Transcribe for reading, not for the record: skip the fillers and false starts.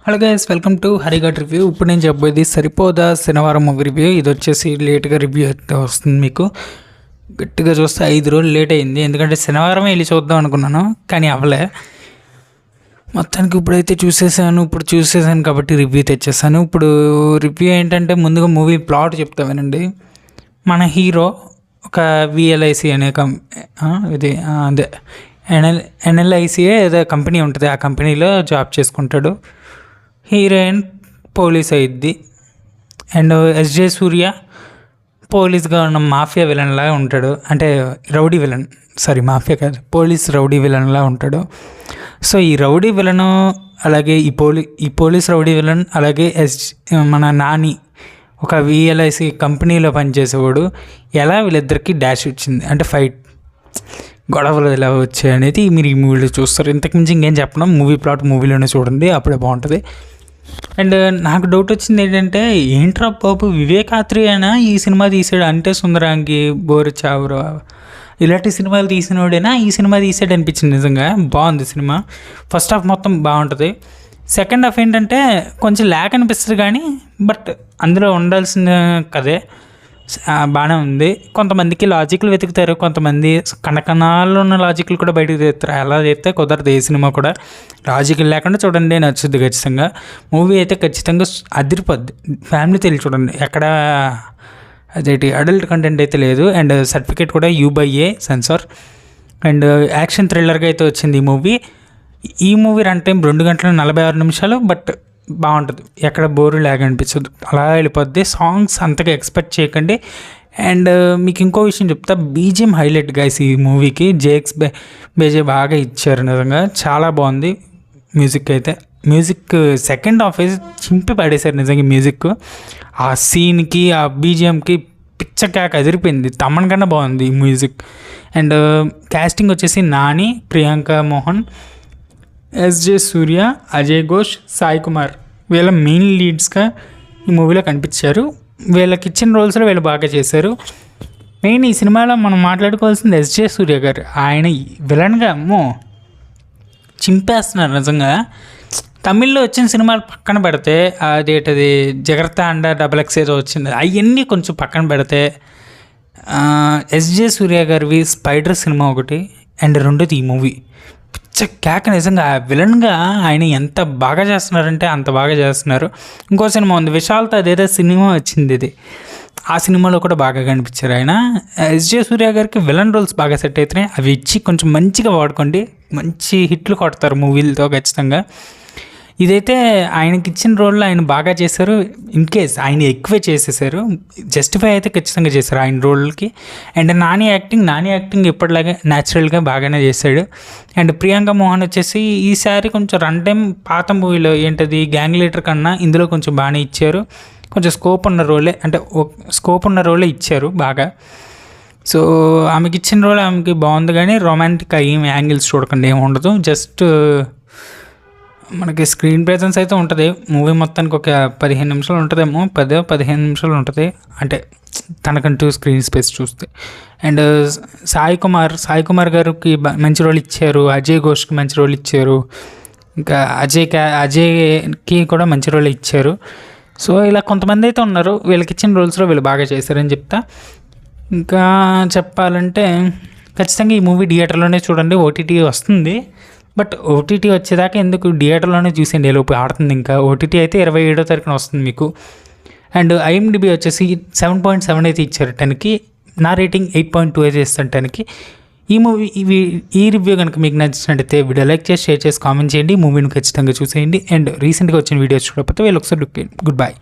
Hello guys, welcome to Harighat review. ఇప్పుడు నేను చెప్పేది సరిపోదా శనివారం మూవీ రివ్యూ. ఇది వచ్చేసి లేట్గా రివ్యూ అయితే వస్తుంది. మీకు గట్టిగా చూస్తే 5 రోజులు లేట్ అయింది, ఎందుకంటే శనివారమే వెళ్ళి చూద్దాం అనుకున్నాను, కానీ అవ్వలే. మొత్తానికి ఇప్పుడైతే చూసేసాను కాబట్టి రివ్యూ తెచ్చేసాను. ఇప్పుడు రివ్యూ ఏంటంటే, ముందుగా మూవీ ప్లాట్ చెప్తా వినండి. మన హీరో ఒక విఎల్ఐసి అనే అదే ఎన్ఎల్ఐసిఏ ఏదో కంపెనీ ఉంటుంది, ఆ కంపెనీలో జాబ్ చేసుకుంటాడు. హీరోయిన్ పోలీస్ అయ్యిద్ది. అండ్ ఎస్జే సూర్య పోలీస్గా ఉన్న మాఫియా విలన్లా ఉంటాడు, అంటే రౌడీ విలన్, మాఫియా కాదు, పోలీస్ రౌడీ విలన్లా ఉంటాడు. సో ఈ రౌడీ విలను అలాగే ఈ పోలీస్ రౌడీ విలన్ అలాగే మన నాని ఒక విఎల్ఐసి కంపెనీలో పనిచేసేవాడు. ఎలా వీళ్ళిద్దరికి డాష్ వచ్చింది అంటే ఫైట్ గొడవలు ఎలా వచ్చాయి అనేది మీరు ఈ మూవీలో చూస్తారు. ఇంతకుమించి ఇంకేం చెప్పడం, మూవీ ప్లాట్ మూవీలోనే చూడండి, అప్పుడే బాగుంటుంది. అండ్ నాకు డౌట్ వచ్చింది ఏంటంటే, ఏంట్రా బాబు వివేకాత్రి అయినా ఈ సినిమా తీసాడు అంటే సుందరాంగి, బోరు చావురా ఇలాంటి సినిమాలు తీసినోడైనా ఈ సినిమా తీసాడు అనిపించింది. నిజంగా బాగుంది సినిమా. ఫస్ట్ హాఫ్ మొత్తం బాగుంటుంది, సెకండ్ హాఫ్ ఏంటంటే కొంచెం ల్యాక్ అనిపిస్తుంది, కానీ బట్ అందులో ఉండాల్సిన కదే బాగానే ఉంది. కొంతమందికి లాజిక్లు వెతుకుతారు, కొంతమంది కణకణాల్లో ఉన్న లాజిక్లు కూడా బయటకు తీస్తారు. అలా చేస్తే కుదరదు. ఏ సినిమా కూడా లాజిక్ లేకుండా చూడండి, నచ్చుద్ది ఖచ్చితంగా. మూవీ అయితే ఖచ్చితంగా అదిరిపోద్ది, ఫ్యామిలీతో వెళ్ళి చూడండి. ఎక్కడ అదేంటి అడల్ట్ కంటెంట్ అయితే లేదు. అండ్ సర్టిఫికేట్ కూడా U/A సెన్సార్. అండ్ యాక్షన్ థ్రిల్లర్గా అయితే వచ్చింది ఈ మూవీ. ఈ మూవీ రన్ టైం 2 గంటల 46 నిమిషాలు. బట్ బాగుంటుంది, ఎక్కడ బోరు లాగా అనిపించదు, అలా వెళ్ళిపోద్ది. సాంగ్స్ అంతగా ఎక్స్పెక్ట్ చేయకండి. అండ్ మీకు ఇంకో విషయం చెప్తా, బీజిఎం హైలైట్ గైస్ ఈ మూవీకి. జేఎక్స్ బేజే బాగా ఇచ్చారు, నిజంగా చాలా బాగుంది. మ్యూజిక్ సెకండ్ హాఫ్ వేసి చింపి పడేశారు నిజంగా. మ్యూజిక్ ఆ సీన్కి ఆ బీజిఎంకి పిచ్చ క్యాక్ అదిరిపోయింది. తమన్ కన్నా బాగుంది ఈ మ్యూజిక్. అండ్ కాస్టింగ్ వచ్చేసి నాని, ప్రియాంక మోహన్, ఎస్జే సూర్య, అజయ్ ఘోష్, సాయి కుమార్ వీళ్ళ మెయిన్ లీడ్స్గా ఈ మూవీలో కనిపించారు. వీళ్ళకి ఇచ్చిన రోల్స్లో వీళ్ళు బాగా చేశారు. మెయిన్ ఈ సినిమాలో మనం మాట్లాడుకోవాల్సింది ఎస్జే సూర్య గారు. ఆయన విలన్గా చింపేస్తున్నారు నిజంగా. తమిళ్లో వచ్చిన సినిమాలు పక్కన పెడితే, అదేంటది జగర్త అండ XX ఏదో వచ్చింది, అవన్నీ కొంచెం పక్కన పెడితే, ఎస్జే సూర్య గారివి స్పైడర్ సినిమా ఒకటి, అండ్ రెండోది ఈ మూవీ పిచ్చ కేక. నిజంగా విలన్గా ఆయన ఎంత బాగా చేస్తున్నారంటే అంత బాగా చేస్తున్నారు. ఇంకో సినిమా ఉంది విశాల్తో, అదేదో సినిమా వచ్చింది, ఇది ఆ సినిమాలో కూడా బాగా కనిపించారు ఆయన. ఎస్జే సూర్య గారికి విలన్ రోల్స్ బాగా సెట్ అవుతున్నాయి, అవి ఇచ్చి కొంచెం మంచిగా వాడుకోండి, మంచి హిట్లు కొడతారు మూవీలతో ఖచ్చితంగా. ఇదైతే ఆయనకి ఇచ్చిన రోల్లో ఆయన బాగా చేశారు. ఇన్ కేస్ ఆయన ఎక్కువే చేసేసారు, జస్టిఫై అయితే ఖచ్చితంగా చేశారు ఆయన రోల్కి. అండ్ నాని యాక్టింగ్ ఎప్పటిలాగే న్యాచురల్గా బాగానే చేశాడు. అండ్ ప్రియాంక మోహన్ వచ్చేసి ఈసారి కొంచెం రన్ టైం పాత మూవీలో ఏంటది గ్యాంగ్ లీడర్ కన్నా ఇందులో కొంచెం బాగానే ఇచ్చారు. కొంచెం స్కోప్ ఉన్న రోలే ఇచ్చారు బాగా. సో ఆమెకి ఇచ్చిన రోల్ ఆమెకి బాగుంది, కానీ రొమాంటిక్ ఏం యాంగిల్స్ చూడకండి, ఏమి ఉండదు. జస్ట్ మనకి స్క్రీన్ ప్రెజెన్స్ అయితే ఉంటుంది. మూవీ మొత్తానికి ఒక 15 నిమిషాలు ఉంటుందేమో, 10-15 నిమిషాలు ఉంటుంది, అంటే తనకంటూ స్క్రీన్ స్పేస్ చూస్తే. అండ్ సాయి కుమార్ గారికి మంచి రోల్ ఇచ్చారు, అజయ్ ఘోష్కి మంచి రోల్ ఇచ్చారు, ఇంకా అజయ్కి కూడా మంచి రోల్ ఇచ్చారు. సో ఇలా కొంతమంది అయితే ఉన్నారు, వీళ్ళకి ఇచ్చిన రోల్స్లో వీళ్ళు బాగా చేశారని చెప్తా. ఇంకా చెప్పాలంటే ఖచ్చితంగా ఈ మూవీ థియేటర్లోనే చూడండి. OTT వస్తుంది, బట్ OTT వచ్చేదాకా ఎందుకు, థియేటర్లోనే చూసేయండి, లోపు ఆడుతుంది. ఇంకా OTT అయితే 27వ తారీఖున వస్తుంది మీకు. అండ్ IMDb వచ్చేసి 7.7 అయితే ఇచ్చారు 10కి. నా రేటింగ్ 8.2 అయితే ఇస్తాను 10కి. ఈ రివ్యూ కనుక మీకు నచ్చినట్టయితే వీడియో లైక్ చేసి, షేర్ చేసి, కామెంట్ చేయండి. మూవీని ఖచ్చితంగా చూసేయండి. అండ్ రీసెంట్గా వచ్చిన వీడియోస్ చూడకపోతే వీళ్ళు ఒకసారి లుక్ చేయండి. Good bye.